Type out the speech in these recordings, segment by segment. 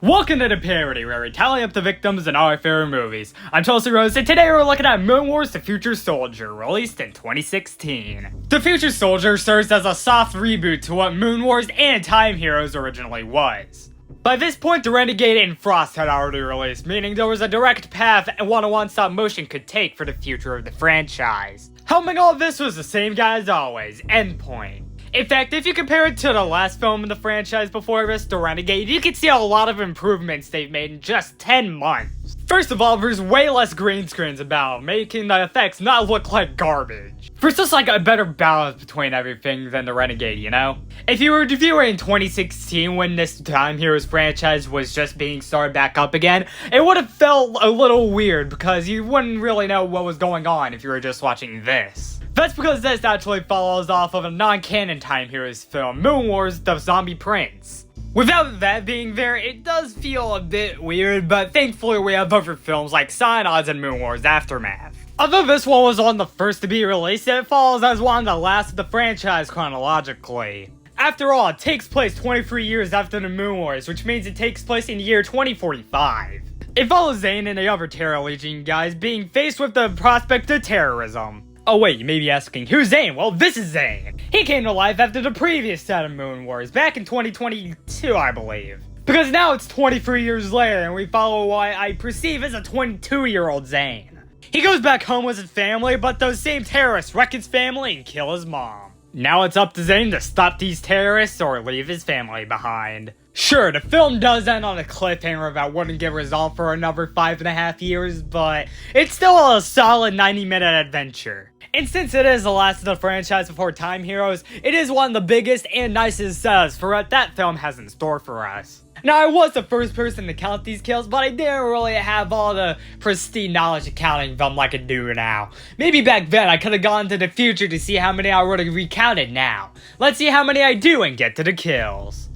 Welcome to the Parody, where we tally up the victims in our favorite movies. I'm Chelsea Rose, and today we're looking at Moon Wars: The Future Soldier, released in 2016. The Future Soldier serves as a soft reboot to what Moon Wars and Time Heroes originally was. By this point, the Renegade and Frost had already released, meaning there was a direct path and one stop motion could take for the future of the franchise. Helming all of this was the same guy as always, Endpoint. In fact, if you compare it to the last film in the franchise before this, The Renegade, you can see a lot of improvements they've made in just 10 months. First of all, there's way less green screens about, making the effects not look like garbage. There's just like a better balance between everything than The Renegade, you know? If you were to view it in 2016 when this Time Heroes franchise was just being started back up again, it would have felt a little weird because you wouldn't really know what was going on if you were just watching this. That's because this actually follows off of a non-canon Time Heroes film, Moon Wars: The Zombie Prince. Without that being there, it does feel a bit weird, but thankfully we have other films like Synods and Moon Wars Aftermath. Although this one was one of the first to be released, it follows as one of the last of the franchise chronologically. After all, it takes place 23 years after the Moon Wars, which means it takes place in the year 2045. It follows Zayn and the other Terror Legion guys being faced with the prospect of terrorism. Oh wait, you may be asking, who's Zayn? Well, this is Zayn. He came to life after the previous set of Moon Wars, back in 2022, I believe. Because now it's 23 years later, and we follow what I perceive as a 22-year-old Zayn. He goes back home with his family, but those same terrorists wreck his family and kill his mom. Now it's up to Zayn to stop these terrorists or leave his family behind. Sure, the film does end on a cliffhanger that wouldn't get resolved for another 5.5 years, but it's still a solid 90-minute adventure. And since it is the last of the franchise before Time Heroes, it is one of the biggest and nicest setups for what that film has in store for us. Now, I was the first person to count these kills, but I didn't really have all the pristine knowledge of counting them like I do now. Maybe back then I could have gone to the future to see how many I would have recounted now. Let's see how many I do and get to the kills.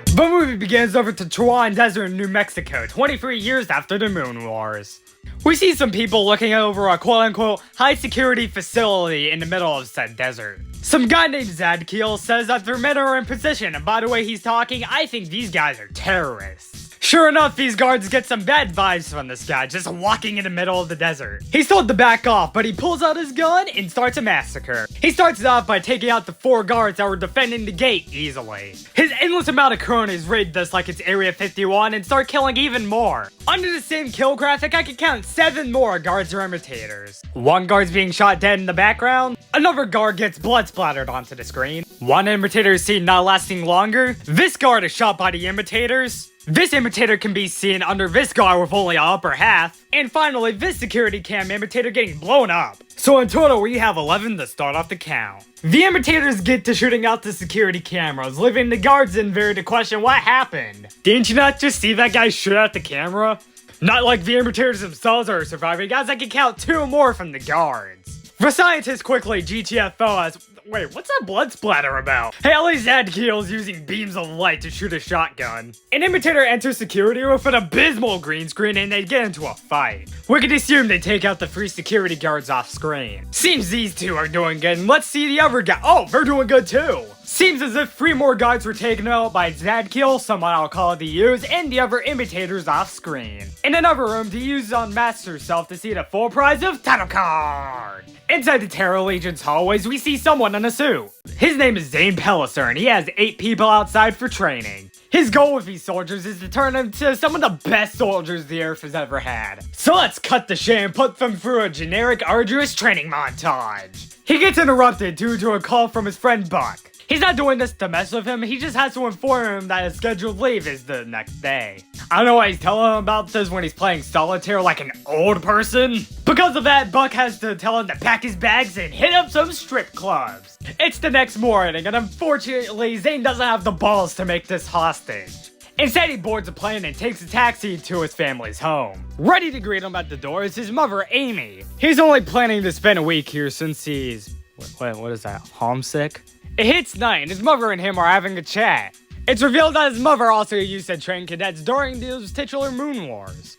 The movie begins over to Truan Desert in New Mexico, 23 years after the Moon Wars. We see some people looking over a quote-unquote high-security facility in the middle of said desert. Some guy named Zadkiel says that their men are in position, and by the way he's talking, I think these guys are terrorists. Sure enough, these guards get some bad vibes from this guy just walking in the middle of the desert. He's told to back off, but he pulls out his gun and starts a massacre. He starts it off by taking out the 4 guards that were defending the gate easily. His endless amount of cronies raid this like it's Area 51 and start killing even more. Under the same kill graphic, I can count 7 more guards or imitators. 1 guard's being shot dead in the background. Another guard gets blood splattered onto the screen. 1 imitator is seen not lasting longer. This guard is shot by the imitators. This imitator can be seen under this guard with only an upper half. And finally, this security cam imitator getting blown up. So in total, we have 11 to start off the count. The imitators get to shooting out the security cameras, leaving the guards in there to question what happened. Didn't you not just see that guy shoot out the camera? Not like the imitators themselves are surviving, guys. I can count 2 more from the guards. The scientists quickly GTFO as... Wait, what's that blood splatter about? Hey, at least Zadkiel's using beams of light to shoot a shotgun. An imitator enters security with an abysmal green screen and they get into a fight. We can assume they take out the 3 security guards off screen. Seems these 2 are doing good, and let's see the other guy. Oh, they're doing good too. Seems as if 3 more guards were taken out by Zadkiel, someone I'll call it the Use, and the other imitators off screen. In another room, the Use unmasks herself to see the full prize of title card. Inside the Terror Legion's hallways, we see someone in a suit. His name is Zayn Pelliser, and he has 8 people outside for training. His goal with these soldiers is to turn them into some of the best soldiers the Earth has ever had. So let's cut the shit and put them through a generic, arduous training montage. He gets interrupted due to a call from his friend Buck. He's not doing this to mess with him, he just has to inform him that his scheduled leave is the next day. I don't know why he's telling him about this when he's playing solitaire like an old person. Because of that, Buck has to tell him to pack his bags and hit up some strip clubs. It's the next morning, and unfortunately, Zayn doesn't have the balls to make this hostage. Instead, he boards a plane and takes a taxi to his family's home. Ready to greet him at the door is his mother, Amy. He's only planning to spend a week here since he's... what is that? Homesick? It hits night, and his mother and him are having a chat. It's revealed that his mother also used to train cadets during those titular Moon Wars.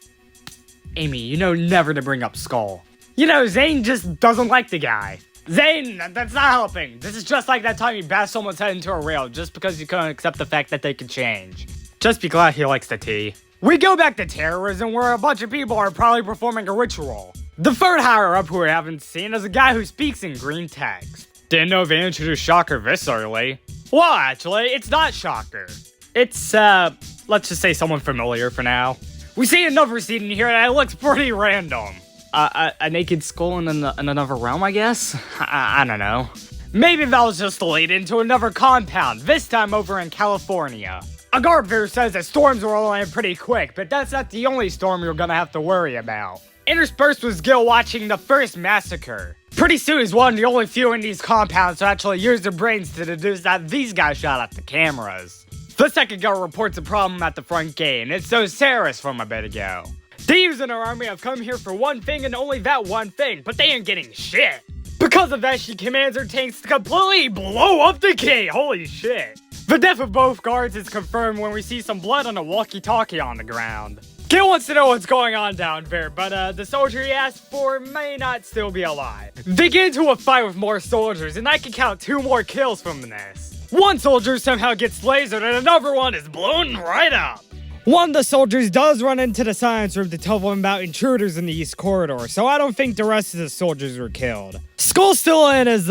Amy, you know never to bring up Skull. You know, Zayn just doesn't like the guy. Zayn, that's not helping. This is just like that time you bashed someone's head into a rail just because you couldn't accept the fact that they could change. Just be glad he likes the tea. We go back to terrorism where a bunch of people are probably performing a ritual. The third higher-up who we haven't seen is a guy who speaks in green text. Didn't know they introduced Shocker this early. Well, actually, it's not Shocker. It's, let's just say someone familiar for now. We see another scene in here that looks pretty random. A naked skull in another realm, I guess? I don't know. Maybe that was just a lead into another compound, this time over in California. A guard there says that storms are rolling in pretty quick, but that's not the only storm you're gonna have to worry about. Interspersed was Gil watching the first massacre. Pretty soon he's one of the only few in these compounds to actually use their brains to deduce that these guys shot at the cameras. The second guard reports a problem at the front gate, and it's those terrorists from a bit ago. They and our army have come here for one thing and only that one thing, but they ain't getting shit. Because of that, she commands her tanks to completely blow up the gate, holy shit. The death of both guards is confirmed when we see some blood on a walkie-talkie on the ground. Gil wants to know what's going on down there, but the soldier he asked for may not still be alive. They get into a fight with more soldiers, and I can count 2 more kills from this. One soldier somehow gets lasered, and another one is blown right up. One of the soldiers does run into the science room to tell them about intruders in the east corridor, so I don't think the rest of the soldiers were killed. Skull's still in his,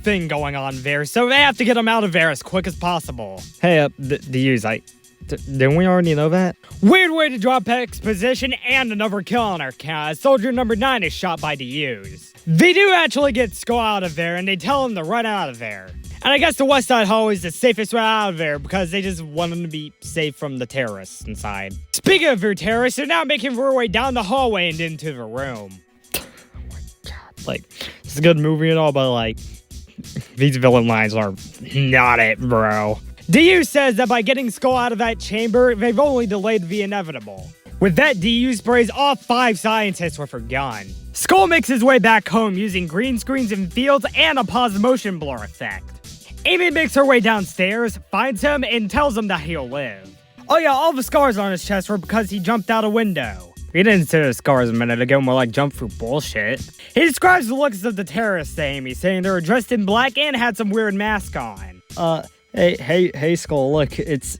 thing going on there, so they have to get him out of there as quick as possible. Hey, the use, didn't we already know that? Weird way to drop exposition and another kill on our count. Soldier number 9 is shot by the U's. They do actually get Skull out of there, and they tell him to run out of there. And I guess the west side hallway is the safest way out of there because they just want them to be safe from the terrorists inside. Speaking of your terrorists, they're now making their way down the hallway and into the room. Oh my god. Like, it's a good movie and all, but like, these villain lines are not it, bro. DU says that by getting Skull out of that chamber, they've only delayed the inevitable. With that, DU sprays off 5 scientists with her gun. Skull makes his way back home using green screens and fields and a pause motion blur effect. Amy makes her way downstairs, finds him, and tells him that he'll live. Oh yeah, all the scars on his chest were because he jumped out a window. He didn't say the scars a minute ago, more like jump through bullshit. He describes the looks of the terrorists to Amy, saying they were dressed in black and had some weird mask on. Hey, Skull, look, it's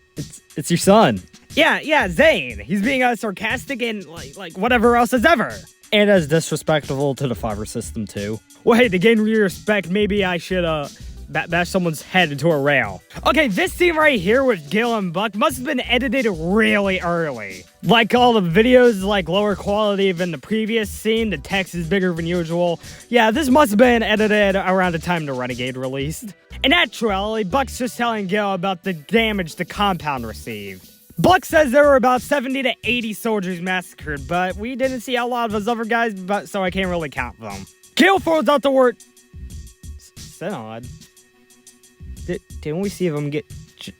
your son. Yeah, Zayn. He's being sarcastic and like whatever else as ever. And as disrespectful to the Fiverr system too. Well, hey, to gain respect, maybe I should bash someone's head into a rail. Okay, this scene right here with Gil and Buck must have been edited really early. Like all the videos, like lower quality than the previous scene, the text is bigger than usual. Yeah, this must have been edited around the time the Renegade released. In actuality, Buck's just telling Gil about the damage the compound received. Buck says there were about 70 to 80 soldiers massacred, but we didn't see a lot of those other guys, so I can't really count them. Gil throws out the word synod. Didn't we see them get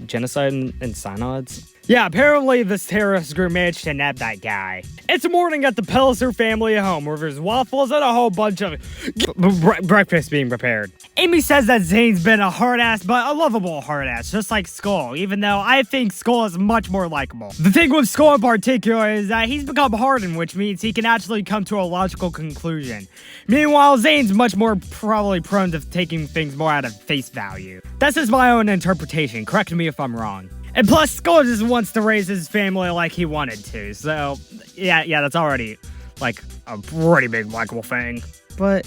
genocide and synods? Yeah, apparently this terrorist group managed to nab that guy. It's a morning at the Pelliser family home where there's waffles and a whole bunch of breakfast being prepared. Amy says that Zayn's been a hard-ass, but a lovable hard-ass, just like Skull, even though I think Skull is much more likable. The thing with Skull in particular is that he's become hardened, which means he can actually come to a logical conclusion. Meanwhile, Zayn's much more probably prone to taking things more out of face value. That's just my own interpretation, correct me if I'm wrong. And plus, Skull just wants to raise his family like he wanted to, so yeah, that's already, like, a pretty big likable thing. But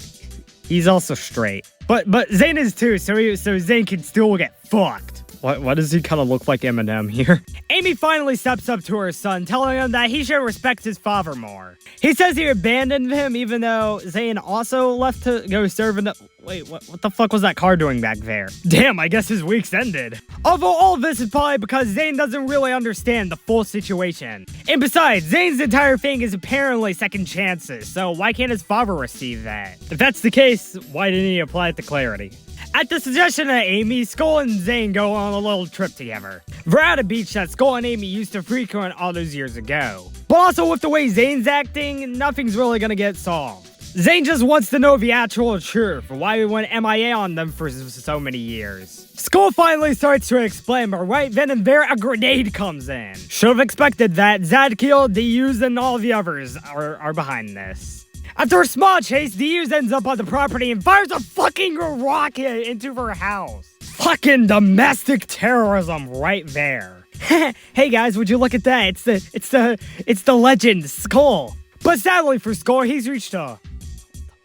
he's also straight. But Zayn is too, so Zayn can still get fucked. Why does he kind of look like Eminem here? Amy finally steps up to her son, telling him that he should respect his father more. He says he abandoned him, even though Zayn also left to go serve in the... Wait, what the fuck was that car doing back there? Damn, I guess his week's ended. Although all of this is probably because Zayn doesn't really understand the full situation. And besides, Zayn's entire thing is apparently second chances, so why can't his father receive that? If that's the case, why didn't he apply it to clarity? At the suggestion of Amy, Skull and Zayn go on a little trip together. They're at a beach that Skull and Amy used to frequent all those years ago. But also with the way Zayn's acting, nothing's really gonna get solved. Zayn just wants to know the actual truth, why we went MIA on them for so many years. Skull finally starts to explain, but right then and there, a grenade comes in. Should've expected that. Zadkiel, Deuse, and all the others are behind this. After a small chase, Deuse ends up on the property and fires a fucking rocket into her house. Fucking domestic terrorism right there. Hey guys, would you look at that? It's the legend, Skull. But sadly for Skull, he's reached a...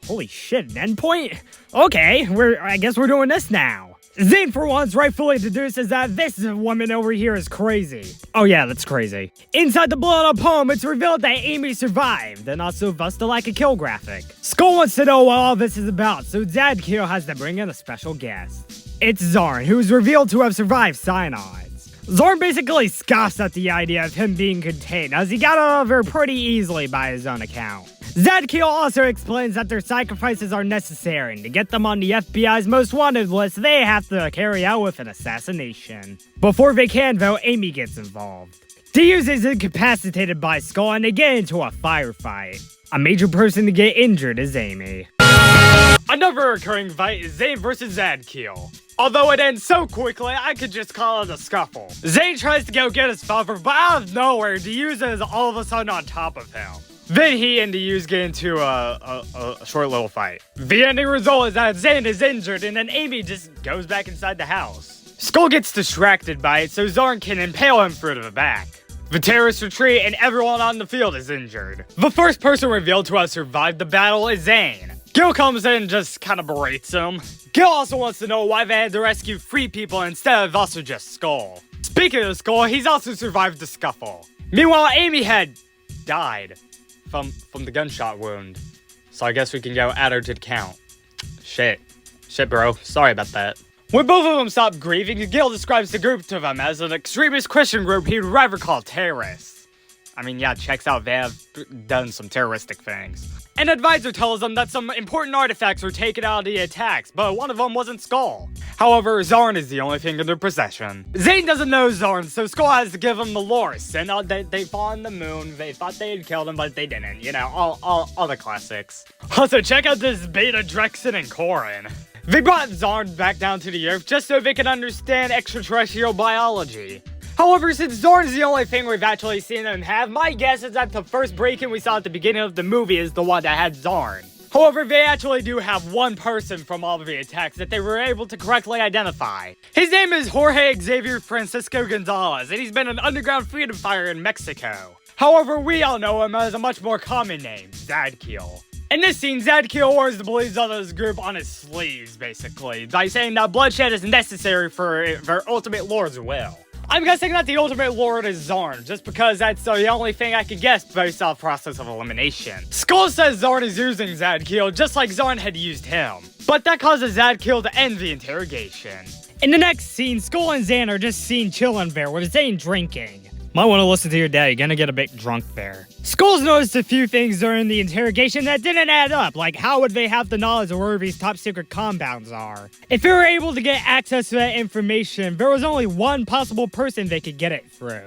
Holy shit, an endpoint? Okay, I guess we're doing this now. Zayn, for once, rightfully deduces that this woman over here is crazy. Oh yeah, that's crazy. Inside the blown-up home, it's revealed that Amy survived, and also thus the lack of kill graphic. Skull wants to know what all this is about, so Zadkiel has to bring in a special guest. It's Zayn, who is revealed to have survived cyanides. Zayn basically scoffs at the idea of him being contained, as he got over pretty easily by his own account. Zadkiel also explains that their sacrifices are necessary, and to get them on the FBI's most wanted list, they have to carry out with an assassination. Before they can, though, Amy gets involved. Deuse is incapacitated by Skull, and they get into a firefight. A major person to get injured is Amy. Another recurring fight is Zayn versus Zadkiel. Although it ends so quickly, I could just call it a scuffle. Zayn tries to go get his father, but out of nowhere, Deuse is all of a sudden on top of him. Then he and Deuse get into a short little fight. The ending result is that Zayn is injured, and then Amy just goes back inside the house. Skull gets distracted by it, so Zayn can impale him through the back. The terrorists retreat, and everyone on the field is injured. The first person revealed to have survived the battle is Zayn. Gil comes in and just kind of berates him. Gil also wants to know why they had to rescue 3 people instead of also just Skull. Speaking of Skull, he's also survived the scuffle. Meanwhile, Amy had died from the gunshot wound. So I guess we can go add her to the count. Shit, bro. Sorry about that. When both of them stop grieving, Gil describes the group to them as an extremist Christian group he'd rather call terrorists. I mean, yeah, checks out, they have done some terroristic things. An advisor tells them that some important artifacts were taken out of the attacks, but one of them wasn't Skull. However, Zayn is the only thing in their possession. Zayn doesn't know Zayn, so Skull has to give him the lore. Send out they fought on the moon, they thought they had killed him, but they didn't. You know, all the classics. Also, check out this Beta, Drexen, and Corin. They brought Zayn back down to the Earth just so they could understand extraterrestrial biology. However, since Zorn's the only thing we've actually seen them have, my guess is that the first break-in we saw at the beginning of the movie is the one that had Zorn. However, they actually do have one person from all of the attacks that they were able to correctly identify. His name is Jorge Xavier Francisco Gonzalez, and he's been an underground freedom fighter in Mexico. However, we all know him as a much more common name, Zadkiel. In this scene, Zadkiel wears the beliefs of his group on his sleeves, basically, by saying that bloodshed is necessary for their ultimate lord's will. I'm guessing that the ultimate lord is Zayn, just because that's the only thing I could guess based off process of elimination. Skull says Zayn is using Zadkiel just like Zayn had used him, but that causes Zadkiel to end the interrogation. In the next scene, Skull and Zayn are just seen chilling there with Zayn drinking. Might want to listen to your dad, you're gonna get a bit drunk there. Skull's noticed a few things during the interrogation that didn't add up, like how would they have the knowledge of where these top secret compounds are? If they were able to get access to that information, there was only one possible person they could get it through.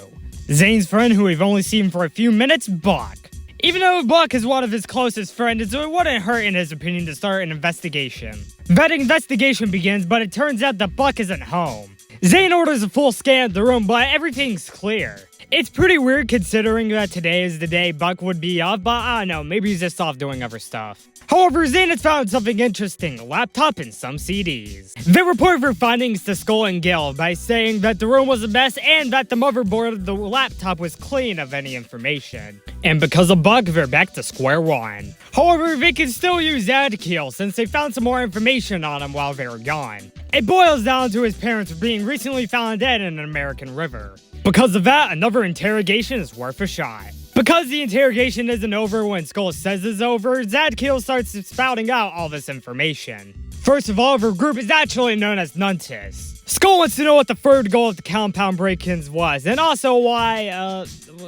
Zayn's friend, who we've only seen for a few minutes, Buck. Even though Buck is one of his closest friends, it wouldn't hurt in his opinion to start an investigation. That investigation begins, but it turns out that Buck isn't home. Zayn orders a full scan of the room, but everything's clear. It's pretty weird considering that today is the day Buck would be off, but I don't know, maybe he's just off doing other stuff. However, Zayn has found something interesting, a laptop and some CDs. They report their findings to Skull and Gil by saying that the room was a mess and that the motherboard of the laptop was clean of any information. And because of Buck, they're back to square one. However, they can still use Zadkiel since they found some more information on him while they were gone. It boils down to his parents being recently found dead in an American river. Because of that, another interrogation is worth a shot. Because the interrogation isn't over when Skull says it's over, Zadkiel starts spouting out all this information. First of all, their group is actually known as Nuntis. Skull wants to know what the third goal of the compound break-ins was, and also why,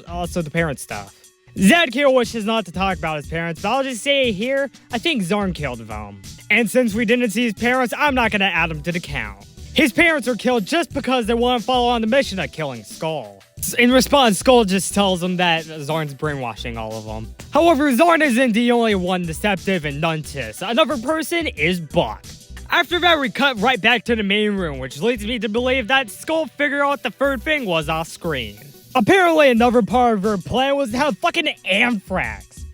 also the parent stuff. Zadkiel wishes not to talk about his parents, but I'll just say here, I think Zayn killed them. And since we didn't see his parents, I'm not gonna add them to the count. His parents were killed just because they want to follow on the mission of killing Skull. In response, Skull just tells them that Zayn's brainwashing all of them. However, Zayn isn't the only one deceptive in Nuntis. Another person is Buck. After that, we cut right back to the main room, which leads me to believe that Skull figured out the third thing was off screen. Apparently, another part of her plan was to have fucking anthrax.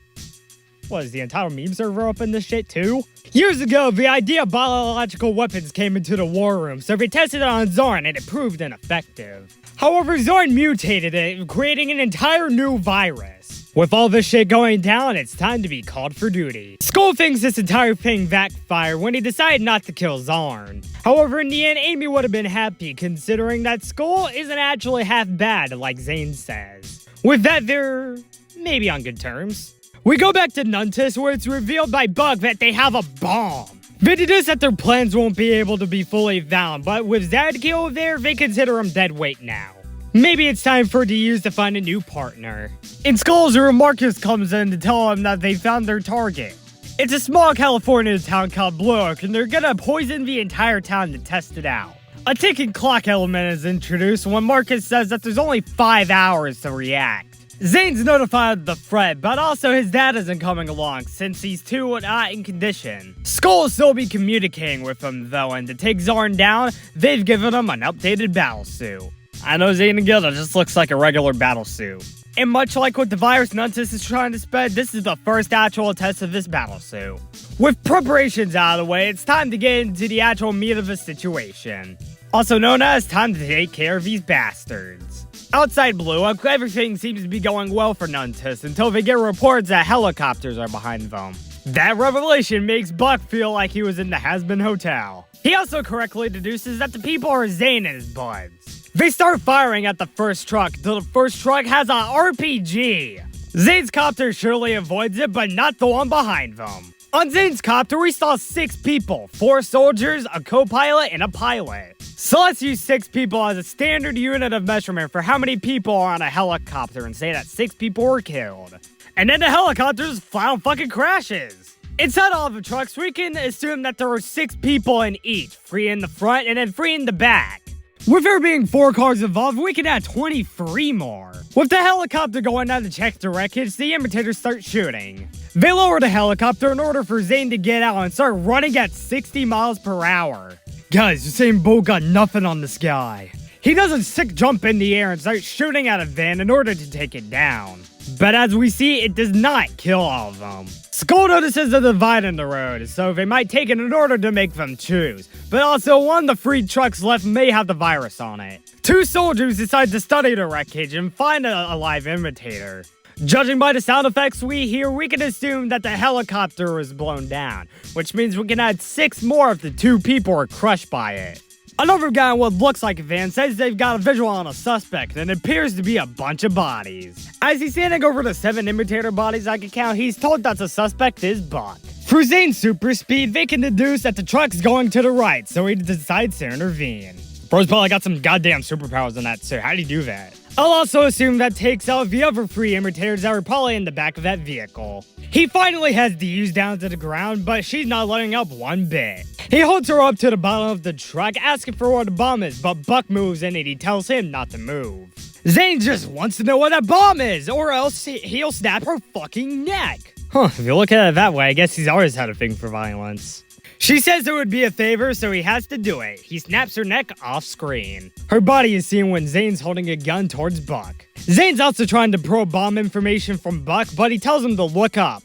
Was the entire meme server up in this shit too? Years ago, the idea of biological weapons came into the war room, so they tested it on Zayn and it proved ineffective. However, Zayn mutated it, creating an entire new virus. With all this shit going down, it's time to be called for duty. Skull thinks this entire thing backfired when he decided not to kill Zayn. However, in the end, Amy would have been happy considering that Skull isn't actually half bad like Zayn says. With that, they're maybe on good terms. We go back to Nuntus where it's revealed by Buck that they have a bomb. They deduce that their plans won't be able to be fully found, but with Zadkiel there, they consider him dead weight now. Maybe it's time for DUs to find a new partner. In Skull's room, Marcus comes in to tell him that they found their target. It's a small California town called Blue Oak, and they're gonna poison the entire town to test it out. A ticking clock element is introduced when Marcus says that there's only 5 hours to react. Zayn's notified of the threat, but also his dad isn't coming along since he's too not in condition. Skull will still be communicating with him though, and to take Zayn down, they've given him an updated battlesuit. I know Zayn and Gilda just looks like a regular battlesuit. And much like what the virus Nuntus is trying to spread, this is the first actual test of this battlesuit. With preparations out of the way, it's time to get into the actual meat of the situation. Also known as time to take care of these bastards. Outside Blue Oak, everything seems to be going well for Nuntus until they get reports that helicopters are behind them. That revelation makes Buck feel like he was in the Has-Been Hotel. He also correctly deduces that the people are Zayn and his buds. They start firing at the first truck until the first truck has an RPG. Zayn's copter surely avoids it, but not the one behind them. On Zayn's copter, we saw 6 people, 4 soldiers, a co-pilot, and a pilot. So let's use 6 people as a standard unit of measurement for how many people are on a helicopter and say that 6 people were killed. And then the helicopter just flat out fucking crashes. Inside all of the trucks, we can assume that there were 6 people in each, 3 in the front and then 3 in the back. With there being 4 cars involved, we can add 23 more. With the helicopter going down to check the wreckage, the imitators start shooting. They lower the helicopter in order for Zayn to get out and start running at 60 miles per hour. Guys, Usain Bolt got nothing on this guy. He does a sick jump in the air and starts shooting at a van in order to take it down. But as we see, it does not kill all of them. Skull notices a divide in the road, so they might take it in order to make them choose. But also, one of the freed trucks left may have the virus on it. 2 soldiers decide to study the wreckage and find a live imitator. Judging by the sound effects we hear, we can assume that the helicopter was blown down, which means we can add 6 more if the 2 people are crushed by it. Another guy in what looks like a van says they've got a visual on a suspect, and it appears to be a bunch of bodies. As he's standing over the 7 imitator bodies I can count, he's told that the suspect is Buck. Through Zayn's super speed, they can deduce that the truck's going to the right, so he decides to intervene. Bro's probably got some goddamn superpowers in that suit. How'd he do that? I'll also assume that takes out the other 3 imitators that were probably in the back of that vehicle. He finally has D's down to the ground, but she's not letting up one bit. He holds her up to the bottom of the truck, asking for where the bomb is, but Buck moves in and he tells him not to move. Zayn just wants to know what that bomb is, or else he'll snap her fucking neck. Huh, if you look at it that way, I guess he's always had a thing for violence. She says it would be a favor, so he has to do it. He snaps her neck off screen. Her body is seen when Zayn's holding a gun towards Buck. Zayn's also trying to probe bomb information from Buck, but he tells him to look up.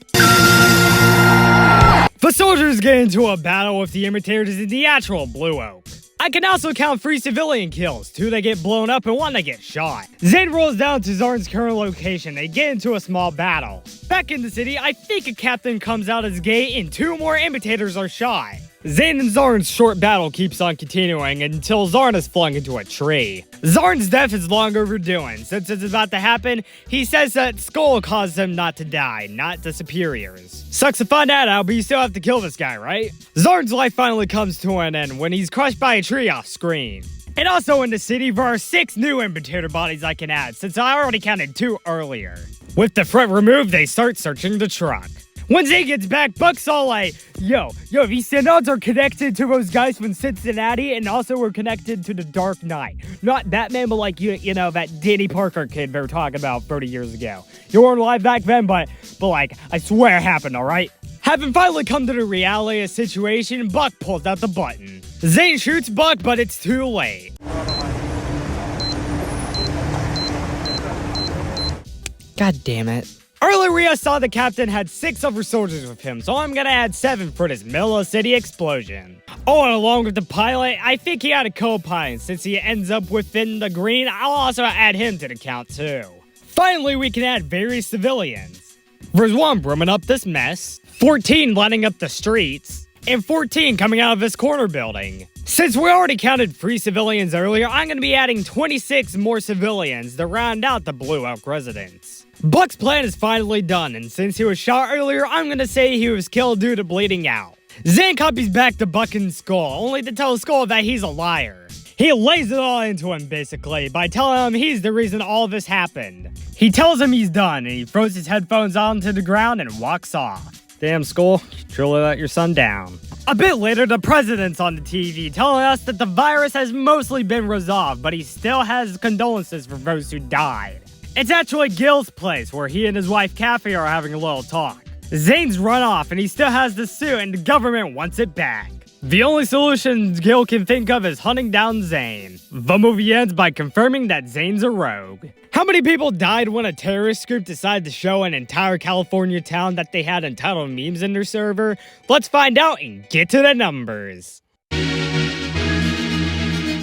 The soldiers get into a battle with the imitators in the actual Blue Oak. I can also count 3 civilian kills, 2 that get blown up and 1 that gets shot. Zayn rolls down to Zayn's current location. They get into a small battle. Back in the city, I think a captain comes out as gay and 2 more imitators are shot. Zayn and Zayn's short battle keeps on continuing until Zayn is flung into a tree. Zayn's death is long overdue, and since it's about to happen, he says that Skull caused him not to die, not the superiors. Sucks to find that out, but you still have to kill this guy, right? Zayn's life finally comes to an end when he's crushed by a tree off screen. And also in the city, there are 6 new imitator bodies I can add, since I already counted 2 earlier. With the threat removed, they start searching the truck. When Zayn gets back, Buck's all like, yo, these standouts are connected to those guys from Cincinnati, and also we're connected to the Dark Knight. Not Batman, but like, you know, that Danny Parker kid they were talking about 30 years ago. You weren't alive back then, but like, I swear it happened, alright? Having finally come to the reality of the situation, Buck pulls out the button. Zayn shoots Buck, but it's too late. God damn it. Earlier we saw the captain had 6 other soldiers with him, so I'm gonna add 7 for this middle of city explosion. Oh, and along with the pilot, I think he had a co-pilot. Since he ends up within the green, I'll also add him to the count too. Finally, we can add various civilians. There's 1 brimming up this mess, 14 lighting up the streets, and 14 coming out of this corner building. Since we already counted 3 civilians earlier, I'm gonna be adding 26 more civilians to round out the Blue Elk residents. Buck's plan is finally done, and since he was shot earlier, I'm gonna say he was killed due to bleeding out. Zayn copies back to Buck and Skull, only to tell Skull that he's a liar. He lays it all into him, basically, by telling him he's the reason all this happened. He tells him he's done, and he throws his headphones onto the ground and walks off. Damn, Skull, you truly let your son down. A bit later, the president's on the TV telling us that the virus has mostly been resolved, but he still has condolences for those who died. It's actually Gil's place, where he and his wife Kathy are having a little talk. Zayn's run off, and he still has the suit, and the government wants it back. The only solution Gil can think of is hunting down Zayn. The movie ends by confirming that Zayn's a rogue. How many people died when a terrorist group decided to show an entire California town that they had entitled memes in their server? Let's find out and get to the numbers.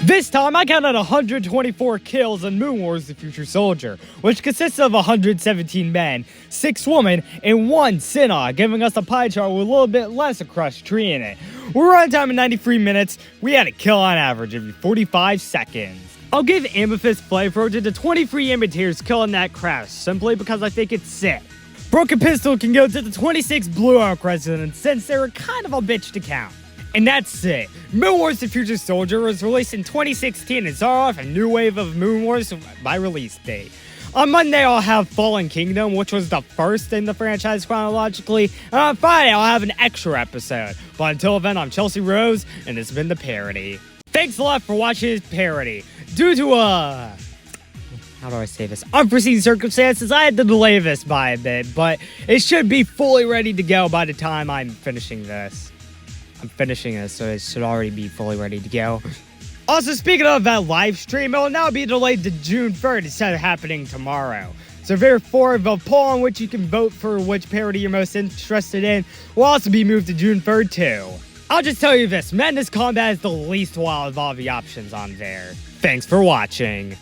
This time, I counted 124 kills in Moon Wars: The Future Soldier, which consists of 117 men, 6 women, and 1 Sinnoh, giving us a pie chart with a little bit less of crushed tree in it. We're on time in 93 minutes. We had a kill on average every 45 seconds. I'll give Amethyst Flamethrower to the 23 imitators killing that crash, simply because I think it's sick. Broken Pistol can go to the 26 Blue Elk residents, since they were kind of a bitch to count. And that's it. Moon Wars: The Future Soldier was released in 2016 and started off a new wave of Moon Wars by release date. On Monday, I'll have Fallen Kingdom, which was the first in the franchise chronologically, and on Friday, I'll have an extra episode. But until then, I'm Chelsea Rose, and this has been The Parody. Thanks a lot for watching this parody. Due to, how do I say this? Unforeseen circumstances, I had to delay this by a bit, but it should be fully ready to go by the time I'm finishing this. So it should already be fully ready to go. Also, speaking of that live stream, it will now be delayed to June 3rd instead of happening tomorrow. So therefore, the poll on which you can vote for which parody you're most interested in will also be moved to June 3rd too. I'll just tell you this, Madness Combat is the least wild of all the options on there. Thanks for watching.